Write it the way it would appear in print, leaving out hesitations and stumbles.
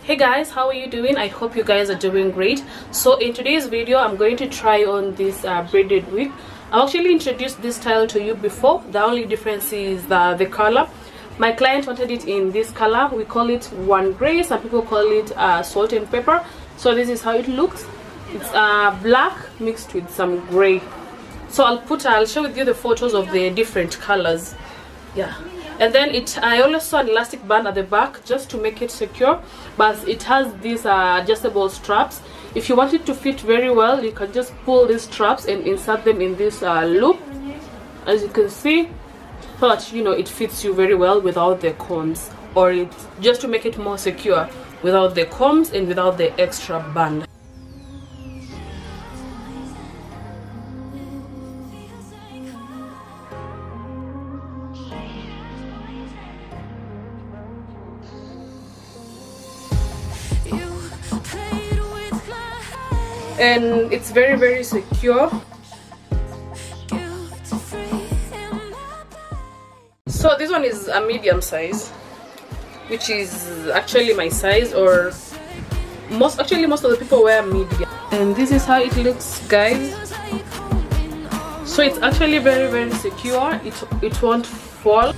Hey guys, how are you doing? I hope you guys are doing great. So in today's video I'm going to try on this braided wig. I actually introduced this style to you before. The only difference is the color. My client wanted it in this color. We call it one gray, some people call it salt and pepper. So this is how it looks. It's black mixed with some gray. So I'll share with you the photos of the different colors. Yeah. And then I always saw an elastic band at the back just to make it secure, but it has these adjustable straps. If you want it to fit very well, you can just pull these straps and insert them in this loop, as you can see, so that it fits you very well without the combs, or just to make it more secure without the combs and without the extra band. And it's very, very secure. So this one is a medium size, which is actually my size, or most of the people wear medium. And this is how it looks, guys. So it's actually very, very secure. It won't fall.